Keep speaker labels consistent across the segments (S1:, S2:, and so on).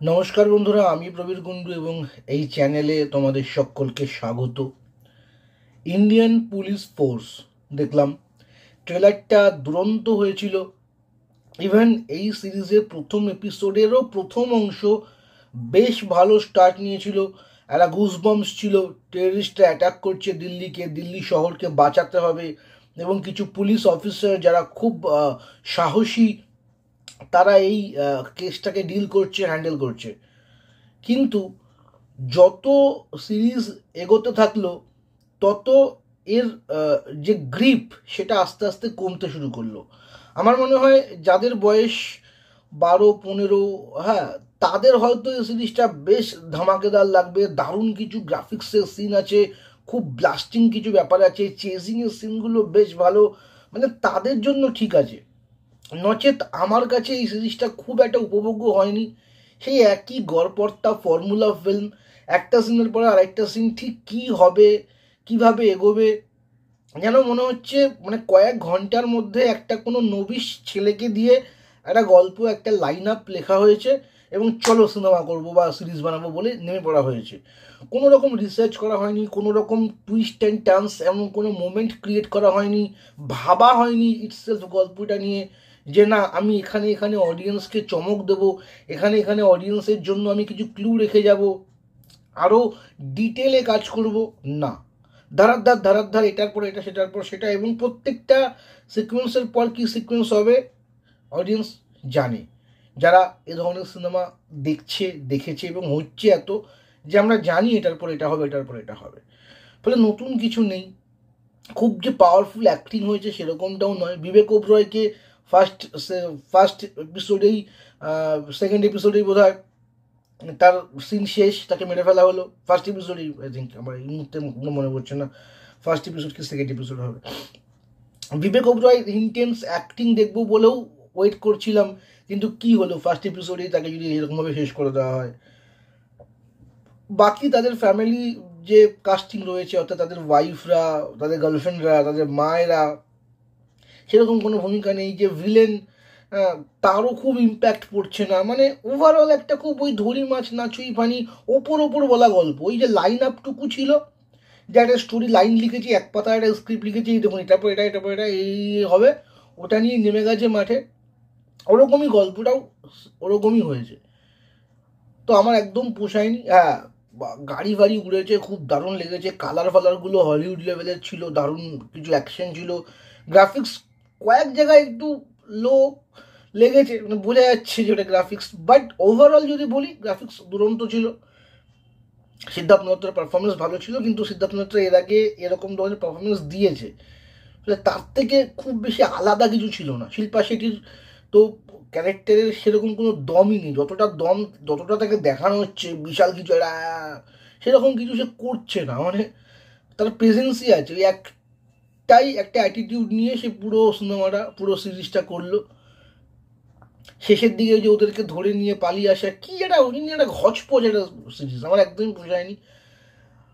S1: নমস্কার বন্ধুরা, আমি প্রবীর কুণ্ডু এবং এই চ্যানেলে তোমাদের সকলকে স্বাগত। ইন্ডিয়ান পুলিশ ফোর্স দেখলাম, ট্রেলারটা দুরন্ত হয়েছিল। ইভেন এই সিরিজের প্রথম এপিসোডেরও প্রথম অংশ বেশ ভালো স্টার্ট নিয়েছিল। একটা গুজবাম্পস ছিল, টেররিস্টরা অ্যাটাক করছে দিল্লিকে, দিল্লি শহরকে বাঁচাতে হবে, এবং কিছু পুলিশ অফিসার যারা খুব সাহসী, তারা এই কেসটাকে ডিল করছে, হ্যান্ডেল করছে। কিন্তু যত সিরিজ এগোতে থাকলো তত এর যে গ্রিপ সেটা আস্তে আস্তে কমতে শুরু করলো। আমার মনে হয় যাদের বয়স 12-15, হ্যাঁ, তাদের হয়তো এই সিরিজটা বেশ ধামাকেদার লাগবে। দারুণ কিছু গ্রাফিক্সের সিন আছে, খুব ব্লাস্টিং কিছু ব্যাপার আছে, চেজিংয়ের সিনগুলো বেশ ভালো, মানে তাদের জন্য ঠিক আছে। নচেত আমার কাছে এই সিরিজটা খুব একটা উপভোগ্য হয়নি। সেই একই গড়পড়তা ফর্মুলা ফিল্ম, একটা সিনের পরে আরেকটা সিন, ঠিক কী হবে, কিভাবে এগোবে, যেন মনে হচ্ছে মানে কয়েক ঘন্টার মধ্যে একটা কোনো নবিশ ছেলেকে দিয়ে একটা গল্প, একটা লাইন আপ লেখা হয়েছে এবং চলো সিনেমা করবো বা সিরিজ বানাবো বলে নেমে পড়া হয়েছে। কোনো রকম রিসার্চ করা হয়নি, কোনো রকম টুইস্ট অ্যান্ড টার্নস এমন কোনো মোমেন্ট ক্রিয়েট করা হয়নি, ভাবা হয়নি ইটসেলফ গল্পটা নিয়ে যে না আমি এখানে এখানে অডিয়েন্সকে চমক দেবো, এখানে এখানে অডিয়েন্সের জন্য আমি কিছু ক্লু রেখে যাব, আরও ডিটেলে কাজ করব। না, ধারার ধার এটার পর এটা, সেটার পর সেটা, এবং প্রত্যেকটা সিকোয়েন্সের পর কি সিকোয়েন্স হবে অডিয়েন্স জানে। যারা এ ধরনের সিনেমা দেখেছে এবং হচ্ছে এত, যে আমরা জানি এটার পর এটা হবে, এটার পর এটা হবে। ফলে নতুন কিছু নেই। খুব যে পাওয়ারফুল অ্যাক্টিং হয়েছে সেরকমটাও নয়। বিবেক ওবরয়কে ফার্স্ট ফার্স্ট এপিসোডেই, সেকেন্ড এপিসোডেই বোধ হয় তার সিন শেষ, তাকে মেরে ফেলা হলো। ফার্স্ট এপিসোডেই আই থিঙ্ক, আমার এই মুহূর্তে মনে পড়ছে না ফার্স্ট এপিসোড কি সেকেন্ড এপিসোড হবে। বিবেক ওবরয় ইন্টেন্স অ্যাক্টিং দেখবো বলেও ওয়েট করছিলাম, কিন্তু কি হলো, ফার্স্ট এপিসোডেই তাকে যদি এরকমভাবে শেষ করে দেওয়া হয়। বাকি তাদের ফ্যামিলি যে কাস্টিং রয়েছে, অর্থাৎ তাদের ওয়াইফরা, তাদের গার্লফ্রেন্ডরা, তাদের মায়েরা, সেরকম কোনো ভূমিকা নেই। যে ভিলেন, তারও খুব ইম্প্যাক্ট পড়ছে না। মানে ওভারঅল একটা খুব ওই ধরি মাছ না ছুঁই পানি, ওপর ওপর বলা গল্প। ওই যে লাইন আপটুকু ছিল, যে একটা স্টোরি লাইন লিখেছি, এক পাতা একটা স্ক্রিপ্ট লিখেছি, দেখুন এটা পর এটা, এটা পর এটা, এই হবে, ওটা নিয়ে নেমে গেছে মাঠে, ওরকমই গল্পটাও ওরকমই হয়েছে। তো আমার একদম পোষায়নি। হ্যাঁ, গাড়ি ফাড়ি উড়েছে, খুব দারুণ লেগেছে, কালার ফালারগুলো হলিউড লেভেলের ছিল, দারুণ কিছু অ্যাকশন ছিল। গ্রাফিক্স কয়েক জায়গায় একটু লো লেগেছে, মানে বোঝা যাচ্ছে যে ওটা গ্রাফিক্স, বাট ওভারঅল যদি বলি গ্রাফিক্স দুরন্ত ছিল। সিদ্ধার্থ মালহোত্রার পারফরমেন্স ভালো ছিল, কিন্তু সিদ্ধার্থ মালহোত্রা এর আগে এরকম ধরনের পারফরমেন্স দিয়েছে, তার থেকে খুব বেশি আলাদা কিছু ছিল না। শিল্পা শেঠির তো ক্যারেক্টারের সেরকম কোনো দমই নেই। যতটা দম, যতটা তাকে দেখানো হচ্ছে বিশাল কিছু একটা, সেরকম কিছু সে করছে না। মানে তার প্রেজেন্সই আছে, ওই একটাই একটা অ্যাটিটিউড নিয়ে সে পুরো সিনেমাটা, পুরো সিরিজটা করলো। শেষের দিকে যে ওদেরকে ধরে নিয়ে পালিয়ে আসা, কি একটা ওই নিয়ে একটা ঘচপচ একটা সিরিজ, আমার একদমই পোষায়নি।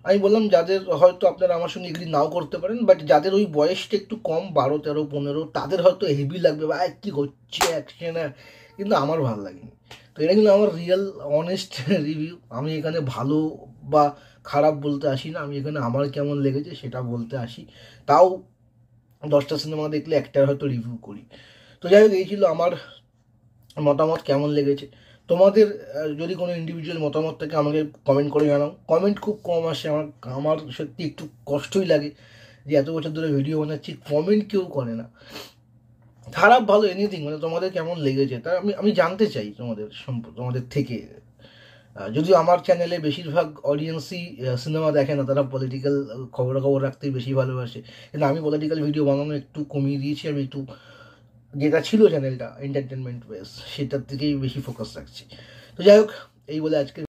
S1: আমি বললাম, যাদের হয়তো আপনারা আমার সঙ্গে এগ্রি নাও করতে পারেন, বাট যাদের ওই বয়সটা একটু কম, 12, 13, 15, তাদের হয়তো হেভি লাগবে, বা কী হচ্ছে অ্যাকশন, কিন্তু আমার ভালো লাগেনি। তো এটা কিন্তু আমার রিয়েল অনেস্ট রিভিউ। আমি এখানে ভালো বা খারাপ বলতে আসি না, আমি এখানে আমার কেমন লেগেছে সেটা বলতে আসি। তাও 10টা সিনেমা দেখলে একটার হয়তো রিভিউ করি। তো যাই হোক, এই ছিল আমার মতামত। কেমন লেগেছে তোমাদের? যদি কোনো ইন্ডিভিজুয়াল মতামত থাকে আমাকে কমেন্ট করে জানাও। কমেন্ট খুব কম আসে, আমার আমার সত্যি একটু কষ্টই লাগে যে এত বছর ধরে ভিডিও বানাচ্ছি, কমেন্ট কেউ করে না। খারাপ ভালো এনিথিং, মানে তোমাদের কেমন লেগেছে তা আমি জানতে চাই তোমাদের থেকে। যদিও আমার চ্যানেলে বেশিরভাগ অডিয়েন্সই সিনেমা দেখে না, তারা পলিটিক্যাল খবরাখবর রাখতেই বেশি ভালোবাসে, কিন্তু আমি পলিটিক্যাল ভিডিও বানানো একটু কমিয়ে দিয়েছি। আমি একটু, যেটা ছিল চ্যানেলটা এন্টারটেনমেন্ট বেস, সেটার থেকেই বেশি ফোকাস রাখছি। তো যাই হোক, এই বলে আজকে